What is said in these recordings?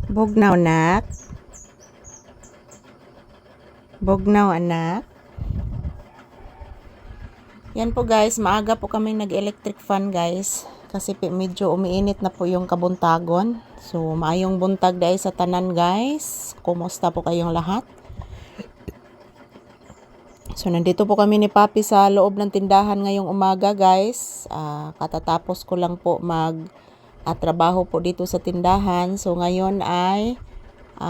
Bugnaw, anak. Bugnaw, anak. Yan po guys, maaga po kaming nag-electric fan guys. Kasi medyo umiinit na po yung kabuntagon. So, maayong buntag dahil sa tanan guys. Kumusta po kayong lahat? So, nandito po kami ni Papi sa loob ng tindahan ngayong umaga guys. Katatapos ko lang po trabaho po dito sa tindahan. So, ngayon ay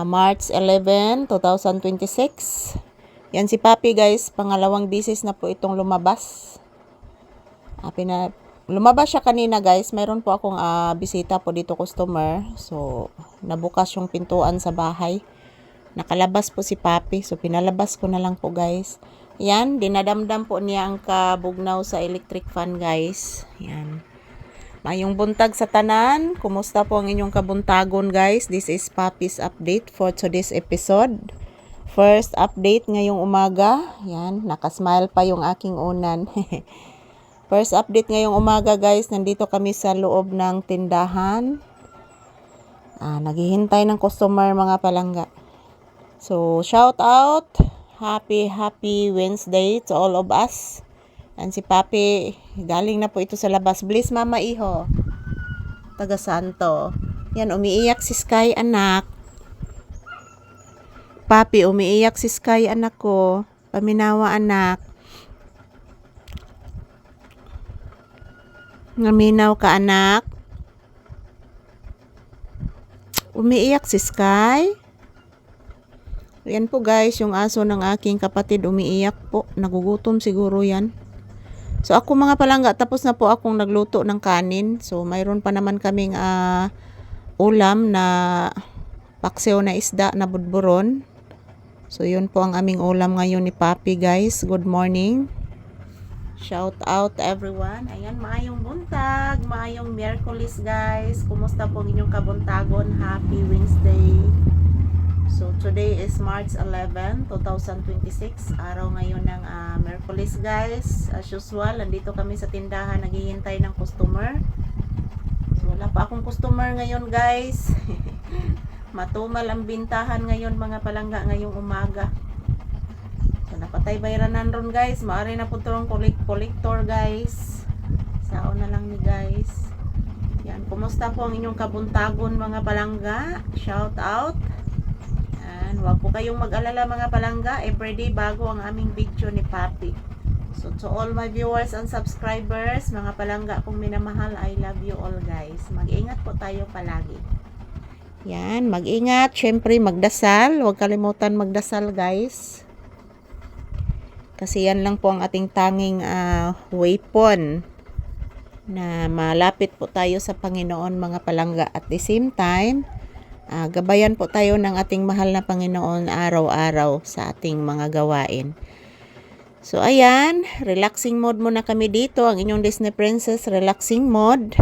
March 11, 2026. Yan si Papi guys, pangalawang bisis na po itong lumabas. Lumabas siya kanina guys, mayroon po akong bisita po dito customer. So, nabukas yung pintuan sa bahay. Nakalabas po si Papi, so pinalabas ko na lang po guys. Yan, dinadamdam po niya ang kabugnaw sa electric fan guys. Yan. Mayong buntag sa tanan. Kumusta po ang inyong kabuntagon guys? This is Papi's update for today's episode. First update ngayong umaga. Yan, nakasmile pa yung aking unan. First update ngayong umaga guys. Nandito kami sa loob ng tindahan. Naghihintay ng customer mga palangga. So, shout out. Happy Wednesday to all of us. Yan si Papi, galing na po ito sa labas. Bliss mama iho. Taga Santo. Yan, umiiyak si Sky anak. Papi, umiiyak si Sky anak ko. Paminawa anak. Ngaminaw ka anak. Umiiyak si Sky. Yan po guys, yung aso ng aking kapatid umiiyak po. Nagugutom siguro yan. So ako mga palangga, tapos na po akong nagluto ng kanin. So mayroon pa naman kaming ulam na paksiw na isda na budburon. So yun po ang aming ulam ngayon ni Papi guys. Good morning. Shout out everyone. Ayan, maayong buntag, maayong Miyerkules guys. Kumusta po inyong kabuntagon? Happy Wednesday. So today is March 11, 2026. Araw ngayon ng Miyerkules guys. As usual, nandito kami sa tindahan naghihintay ng customer. So wala pa akong customer ngayon guys. Matumal ang bintahan ngayon mga palangga ngayong umaga. So napatay bayranan ron guys. Maari na po itong collector guys. Sao na lang ni guys. Yan, kumusta po ang inyong kabuntagon mga palangga? Shout out. Huwag po kayong mag-alala mga palangga, everyday bago ang aming video ni Papi. So to all my viewers and subscribers, mga palangga kong minamahal, I love you all guys. Mag-ingat po tayo palagi. Yan, mag-ingat. Syempre magdasal, huwag kalimutan magdasal guys. Kasi yan lang po ang ating tanging weapon na malapit po tayo sa Panginoon mga palangga. At the same time, gabayan po tayo ng ating mahal na Panginoon araw-araw sa ating mga gawain. So ayan, relaxing mode muna kami dito. Ang inyong Disney Princess, relaxing mode.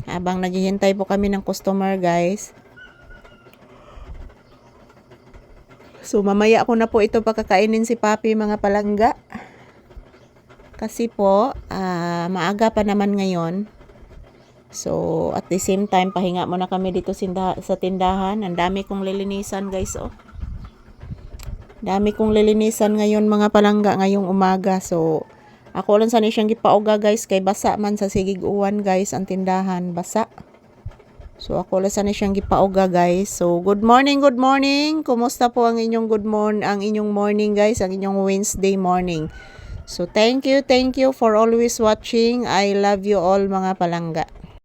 Habang naghihintay po kami ng customer guys. So mamaya ako na po ito pakakainin si Papi mga palangga. Kasi po, maaga pa naman ngayon. So, at the same time, pahinga muna kami dito sa tindahan. Ang dami kong lilinisan, guys, oh. Dami kong lilinisan ngayon, mga palangga, ngayong umaga. So, ako lang sana siyang gipauga, guys, kay basa man sa sigig-uwan, guys, ang tindahan, basa. So, ako lang sana siyang gipauga, guys. So, good morning, good morning. Kumusta po ang inyong inyong morning, guys, ang inyong Wednesday morning. So, thank you for always watching. I love you all, mga palangga.